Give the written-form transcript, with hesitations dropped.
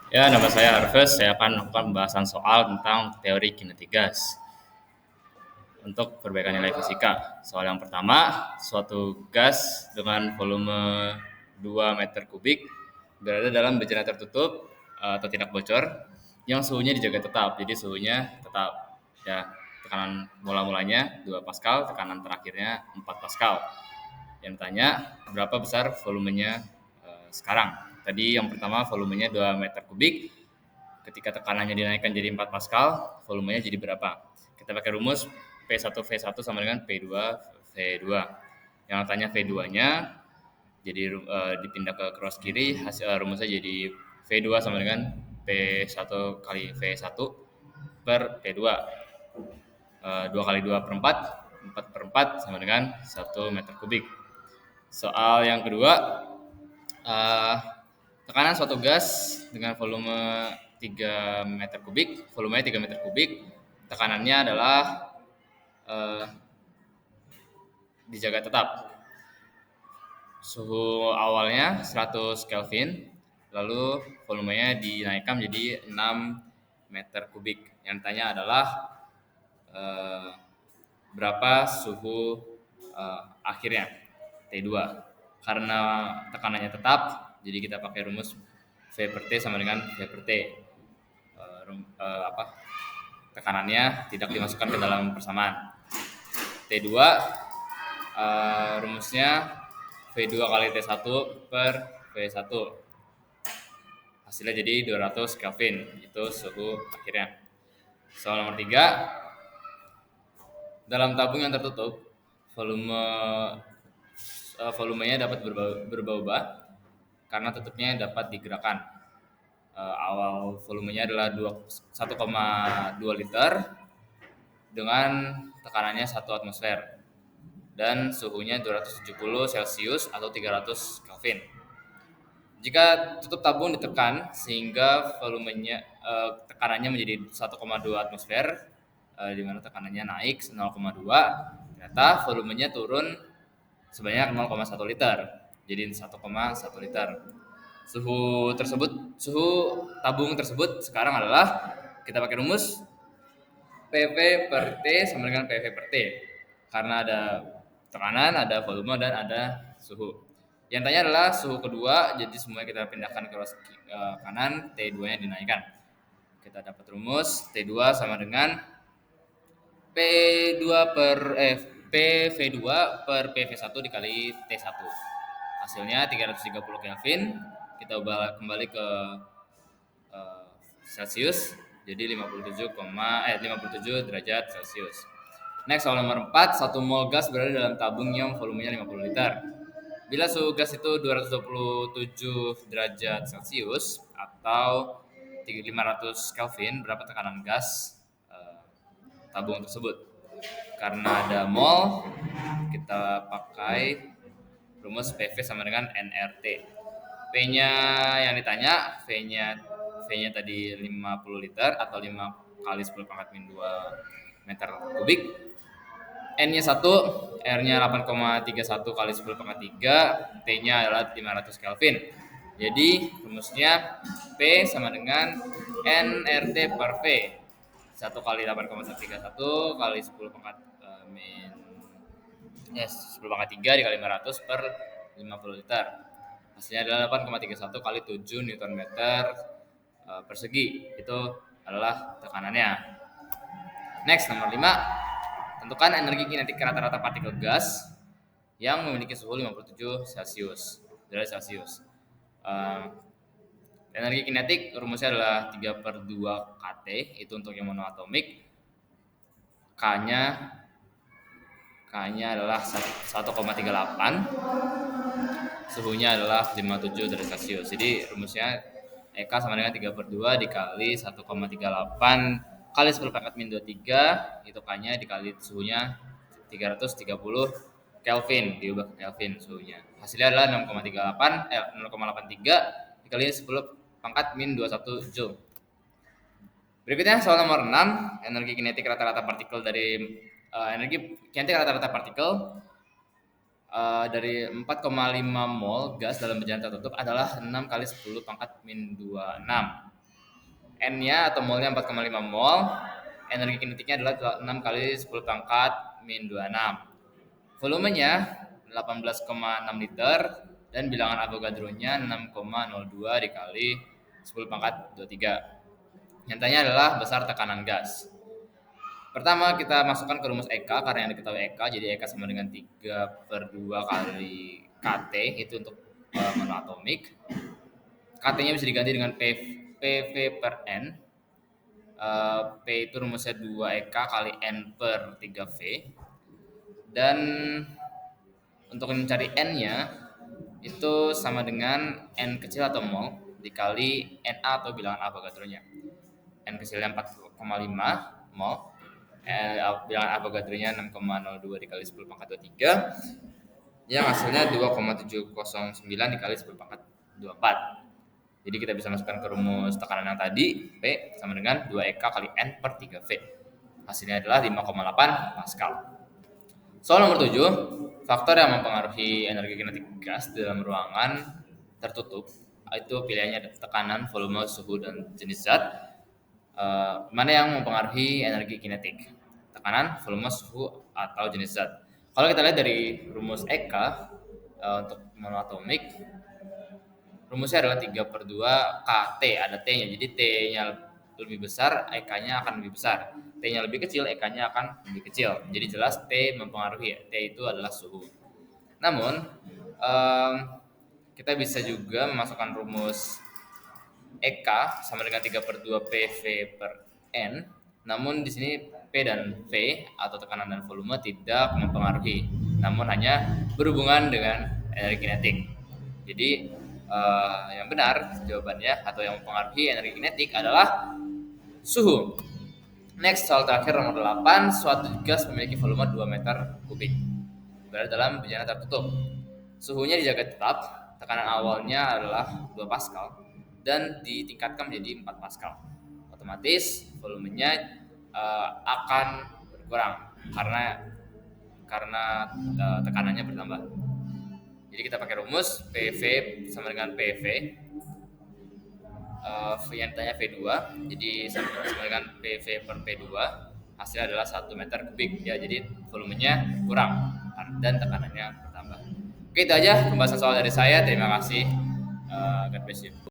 Ya, nama saya Arves. Saya akan melakukan pembahasan soal tentang teori kinetik gas untuk perbaikan nilai fisika. Soal yang pertama, suatu gas dengan volume 2 meter kubik berada dalam bejana tertutup atau tidak bocor yang suhunya dijaga tetap. Jadi suhunya tetap ya, tekanan mula-mulanya 2 Pascal, tekanan terakhirnya 4 Pascal. Yang tanya berapa besar volumenya sekarang. Tadi yang pertama volumenya 2 meter kubik. Ketika tekanannya dinaikkan jadi 4 Pascal, volumenya jadi berapa? Kita pakai rumus P1V1 sama dengan P2 V2. Yang tanya V2-nya jadi dipindah ke cross kiri, rumusnya jadi V2 sama dengan P1 kali V1 per P2. 2 kali 2 per 4, 4 per 4 sama dengan 1 meter kubik. Soal yang kedua, uh, tekanan suatu gas dengan volume 3 meter kubik, volumenya 3 meter kubik, tekanannya adalah uh, dijaga tetap. Suhu awalnya 100 Kelvin, lalu volumenya dinaikkan menjadi 6 meter kubik. Yang ditanya adalah uh, berapa suhu akhirnya T2. Karena tekanannya tetap, jadi kita pakai rumus V per T sama dengan V per T. Tekanannya tidak dimasukkan ke dalam persamaan. T2 rumusnya V2 kali T1 per V1. Hasilnya jadi 200 Kelvin, itu suhu akhirnya. Soal nomor 3, dalam tabung yang tertutup, volumenya dapat berubah-ubah karena tutupnya dapat digerakkan. Awal volumenya adalah 1,2 liter dengan tekanannya 1 atmosfer dan suhunya 270 Celcius atau 300 Kelvin. Jika tutup tabung ditekan sehingga tekanannya menjadi 1,2 atmosfer, di mana tekanannya naik 0,2, ternyata volumenya turun sebanyak 0,1 liter, jadi 1,1 liter. Suhu tabung tersebut sekarang adalah, kita pakai rumus PV per T sama dengan PV per T. Karena ada tekanan, ada volume, dan ada suhu. Yang tanya adalah suhu kedua, jadi semuanya kita pindahkan ke kanan, T2-nya dinaikkan. Kita dapat rumus T2 sama dengan P2 PV2 per PV1 dikali T1. Hasilnya 330 Kelvin. Kita ubah kembali ke Celsius, jadi 57 derajat Celcius. Next, soal nomor 4, 1 mol gas berada dalam tabung yang volumenya 50 liter. Bila suhu gas itu 227 derajat Celcius atau 500 Kelvin, berapa tekanan gas tabung tersebut? Karena ada mol, kita pakai rumus PV sama dengan nRT. P-nya yang ditanya, V-nya tadi 50 liter atau 5 kali 10 pangkat min 2 meter kubik. N-nya 1, R-nya 8,31 kali 10 pangkat 3, T-nya adalah 500 Kelvin. Jadi rumusnya P sama dengan nRT per V. 1 kali 8,131 kali 10 pangkat 10 pangkat 3 dikali 500 per 50 liter. Hasilnya adalah 8,31 kali 7 Newton meter persegi. Itu adalah tekanannya. Next, nomor 5. Tentukan energi kinetik rata-rata partikel gas yang memiliki suhu 57 derajat Celcius. Energi kinetik rumusnya adalah 3/2 kT, itu untuk yang monoatomik. K-nya adalah 1,38. Suhunya adalah 57 derajat Celcius. Jadi rumusnya EK sama dengan 3/2 dikali 1,38 kali 10 pangkat min 23, itu K-nya dikali suhunya 330 Kelvin, diubah ke Kelvin suhunya. Hasilnya adalah 0,83 dikali 10 pangkat min 21 Joule. Berikutnya soal nomor 6, energi kinetik rata-rata partikel dari 4,5 mol gas dalam bejana tertutup adalah 6 kali 10 pangkat min 26. N-nya atau molnya 4,5 mol. Energi kinetiknya adalah 6 kali 10 pangkat min 26. Volumenya 18,6 liter dan bilangan Avogadro-nya 6,02 dikali 10 pangkat 23. Yang tanya adalah besar tekanan gas. Pertama kita masukkan ke rumus EK, karena yang diketahui EK, jadi EK sama dengan 3/2 kali KT, itu untuk manual atomik. KT-nya bisa diganti dengan PV per N. P itu rumusnya 2 EK kali N per 3V. Dan untuk mencari N-nya itu sama dengan N kecil atau mol dikali Na atau bilangan Avogadro-nya. N kecilnya 4,5 mol, bilangan Avogadro-nya 6,02 dikali 10 pangkat 23, yang hasilnya 2,709 dikali 10 pangkat 24. Jadi kita bisa masukkan ke rumus tekanan yang tadi, P sama dengan 2 EK kali N per 3V. Hasilnya adalah 5,8 Pascal. Soal nomor 7, faktor yang mempengaruhi energi kinetik gas dalam ruangan tertutup, itu pilihannya ada tekanan, volume, suhu, dan jenis zat. Mana yang mempengaruhi energi kinetik? Tekanan, volume, suhu, atau jenis zat? Kalau kita lihat dari rumus EK untuk manual atomik, rumusnya adalah 3/2 KT, ada T-nya. Jadi T-nya lebih besar, EK-nya akan lebih besar. T-nya lebih kecil, EK-nya akan lebih kecil. Jadi jelas T mempengaruhi ya. T itu adalah suhu. Namun kita bisa juga memasukkan rumus EK sama dengan 3/2 PV per N. Namun di sini P dan V atau tekanan dan volume tidak mempengaruhi, namun hanya berhubungan dengan energi kinetik. Jadi yang benar jawabannya atau yang mempengaruhi energi kinetik adalah suhu. Next, soal terakhir nomor 8. Suatu gas memiliki volume 2 meter kubik, berada dalam bejana tertutup. Suhunya dijaga tetap, tekanan awalnya adalah 2 Pascal dan ditingkatkan menjadi 4 Pascal. Otomatis volumenya akan berkurang karena tekanannya bertambah. Jadi kita pakai rumus PV sama dengan PV, yang tanya V2, jadi sama dengan PV per P2, hasilnya adalah 1 meter kubik ya. Jadi volumenya kurang dan tekanannya bertambah. Oke, itu aja pembahasan soal dari saya. Terima kasih. God bless you.